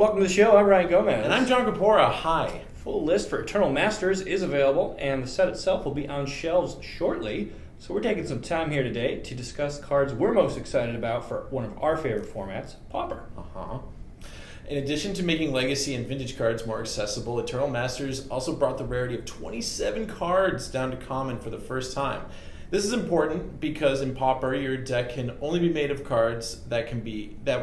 Welcome to the show. I'm Ryan Gomez. And I'm John Kapora. Hi. Full list for Eternal Masters is available, and the set itself will be on shelves shortly. So we're taking some time here today to discuss cards we're most excited about for one of our favorite formats, Pauper. In addition to making Legacy and Vintage cards more accessible, Eternal Masters also brought the rarity of 27 cards down to Common for the first time. This is important because in Pauper, your deck can only be made of cards that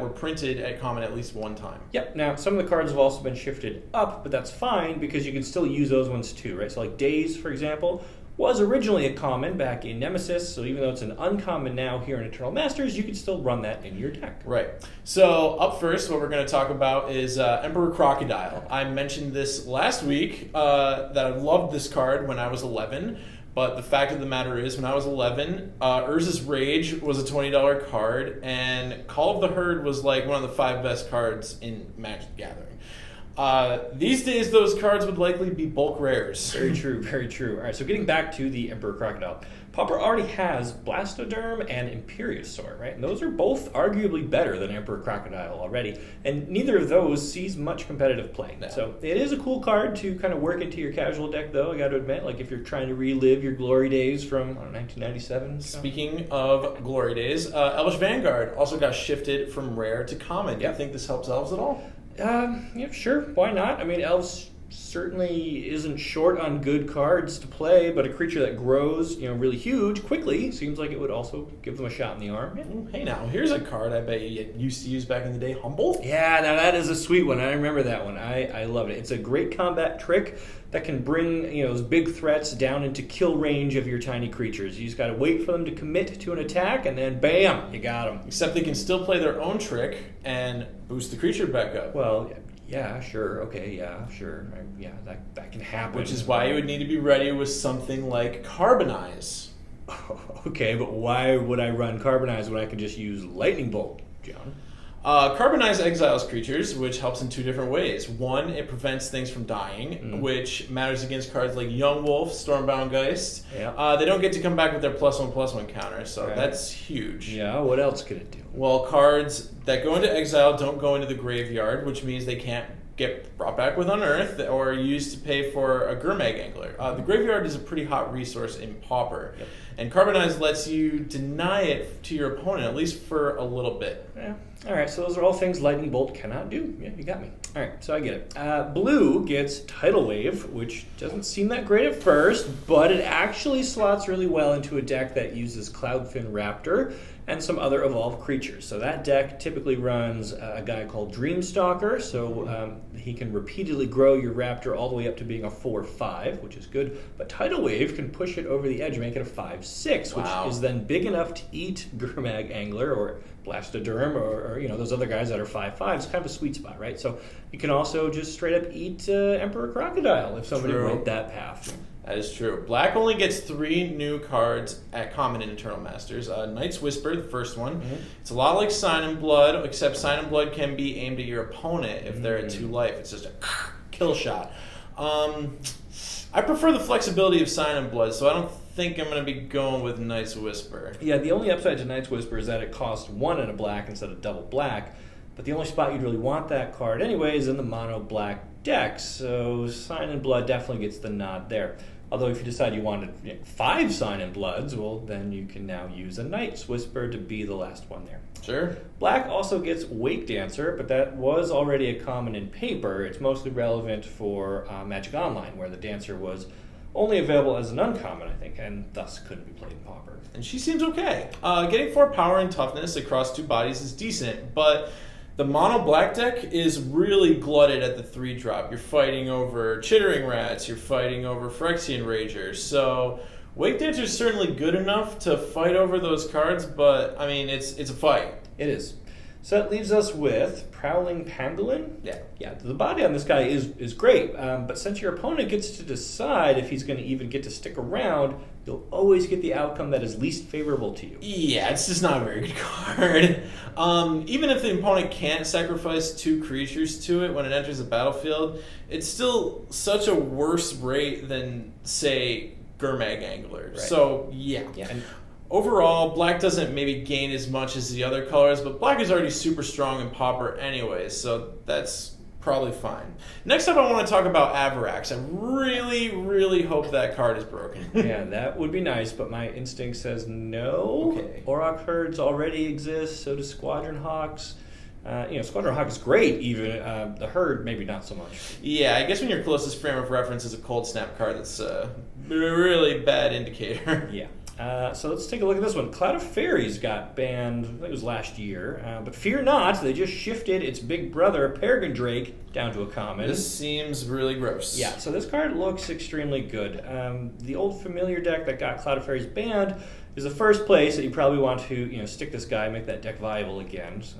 were printed at Common at least one time. Yep. Now, some of the cards have also been shifted up, but that's fine because you can still use those ones too, right? So like Days, for example, was originally a common back in Nemesis, so even though it's an uncommon now here in Eternal Masters, you can still run that in your deck. Right. So up first, what we're going to talk about is Emperor Crocodile. I mentioned this last week that I loved this card when I was 11. But the fact of the matter is, when I was 11, Urza's Rage was a $20 card, and Call of the Herd was like one of the 5 best cards in Magic the Gathering. These days, those cards would likely be bulk rares. Very true, very true. All right, so getting back to the Emperor Crocodile. Pauper already has Blastoderm and Imperiosaur, right? And those are both arguably better than Emperor Crocodile already. And neither of those sees much competitive play. No. So it is a cool card to kind of work into your casual deck, though, I got to admit. Like if you're trying to relive your glory days from 1997. Speaking of glory days, Elvish Vanguard also got shifted from rare to common. Do you think this helps Elves at all? Yeah, sure. Why not? I mean, Elves certainly isn't short on good cards to play, but a creature that grows, really huge quickly seems like it would also give them a shot in the arm. Yeah. Hey, now here's a card I bet you used to use back in the day, Humboldt. Yeah, now that is a sweet one. I remember that one. I loved it. It's a great combat trick that can bring those big threats down into kill range of your tiny creatures. You just got to wait for them to commit to an attack, and then bam, you got them. Except they can still play their own trick and boost the creature back up. Well, yeah, sure. Okay, yeah, sure. Yeah, that can happen. Which is why you would need to be ready with something like Carbonized. Okay, but why would I run Carbonized when I could just use Lightning Bolt, John? Carbonized exiles creatures, which helps in 2 different ways. One, it prevents things from dying, which matters against cards like Young Wolf, Stormbound Geist. Yeah. They don't get to come back with their +1/+1 counter, so that's huge. Yeah, what else could it do? Well, cards that go into exile don't go into the graveyard, which means they can't get brought back with Unearth or used to pay for a Gurmag Angler. The graveyard is a pretty hot resource in Pauper, and Carbonized lets you deny it to your opponent, at least for a little bit. Yeah. All right, so those are all things Lightning Bolt cannot do. Yeah, you got me. All right, so I get it. Blue gets Tidal Wave, which doesn't seem that great at first, but it actually slots really well into a deck that uses Cloudfin Raptor and some other evolved creatures. So that deck typically runs a guy called Dreamstalker, so he can repeatedly grow your Raptor all the way up to being a 4/5, which is good. But Tidal Wave can push it over the edge and make it a 5/6, which is then big enough to eat Gurmag Angler or Blastoderm or those other guys that are 5/5. It's kind of a sweet spot, right? So you can also just straight up eat Emperor Crocodile if somebody went that path. That is true. Black only gets 3 new cards at Common in Eternal Masters. Knight's Whisper, the first one. It's a lot like Sign in Blood, except Sign in Blood can be aimed at your opponent if they're at 2 life. It's just a kill shot. I prefer the flexibility of Sign in Blood, so I don't think I'm going to be going with Knight's Whisper. Yeah, the only upside to Knight's Whisper is that it costs 1 and a black instead of double black. But the only spot you'd really want that card anyway is in the mono black deck, so Sign in Blood definitely gets the nod there. Although if you decide you wanted 5 Sign in Bloods, well, then you can now use a Knight's Whisper to be the last one there. Sure. Black also gets Wake Dancer, but that was already a common in paper. It's mostly relevant for Magic Online, where the Dancer was only available as an uncommon, I think, and thus couldn't be played in Pauper. And she seems okay. Getting 4 power and toughness across 2 bodies is decent, but the mono black deck is really glutted at the 3-drop. You're fighting over Chittering Rats, you're fighting over Phyrexian Ragers, so Wake Dancer is certainly good enough to fight over those cards, but I mean, it's a fight. It is. So that leaves us with Prowling Pangolin. Yeah, the body on this guy is great, but since your opponent gets to decide if he's going to even get to stick around, you'll always get the outcome that is least favorable to you. Yeah, it's just not a very good card. Even if the opponent can't sacrifice 2 creatures to it when it enters the battlefield, it's still such a worse rate than, say, Gurmag Angler. Right. So, yeah. And overall, black doesn't maybe gain as much as the other colors, but black is already super strong in Pauper anyway, so that's probably fine. Next up, I want to talk about avirex. I really, really hope that card is broken. Yeah, that would be nice, but my instinct says no. Okay. Auroch herds already exist, so do Squadron Hawks. Squadron Hawk is great, even. The herd, maybe not so much. Yeah, I guess when your closest frame of reference is a cold snap card, that's a really bad indicator. Yeah. So let's take a look at this one. Cloud of Fairies got banned, I think it was last year. But fear not, they just shifted its big brother, Peregrine Drake, down to a common. This seems really gross. Yeah, so this card looks extremely good. The old familiar deck that got Cloud of Fairies banned is the first place that you probably want to stick this guy, make that deck viable again. So.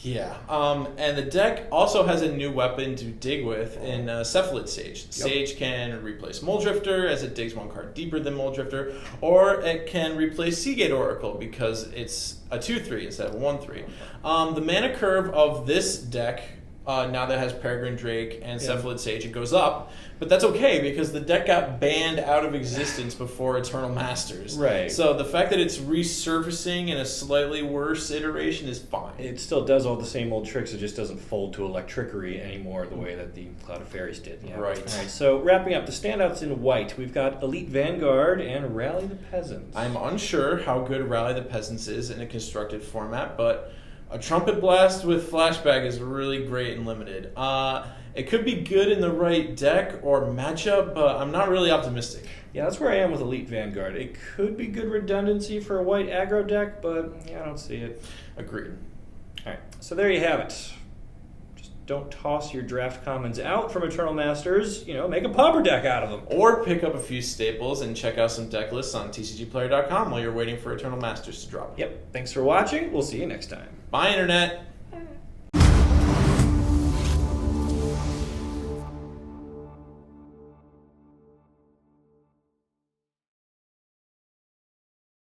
Yeah, and the deck also has a new weapon to dig with in Cephalid Sage. Yep. Sage can replace Muldrifter as it digs one card deeper than Muldrifter, or it can replace Seagate Oracle because it's a 2/3 instead of a 1/3. The mana curve of this deck, now that it has Peregrine Drake and Cephalid Sage, it goes up, but that's okay because the deck got banned out of existence before Eternal Masters. Right. So the fact that it's resurfacing in a slightly worse iteration is fine. It still does all the same old tricks, it just doesn't fold to Electrickery anymore the way that the Cloud of Fairies did. Yeah. Right. All right, so wrapping up the standouts in white, we've got Elite Vanguard and Rally the Peasants. I'm unsure how good Rally the Peasants is in a constructed format, but a Trumpet Blast with Flashback is really great and limited. It could be good in the right deck or matchup, but I'm not really optimistic. Yeah, that's where I am with Elite Vanguard. It could be good redundancy for a white aggro deck, but I don't see it. Agreed. All right, so there you have it. Just don't toss your draft commons out from Eternal Masters. Make a Pauper deck out of them. Or pick up a few staples and check out some deck lists on TCGplayer.com while you're waiting for Eternal Masters to drop. Yep, thanks for watching. We'll see you next time. Bye, Internet!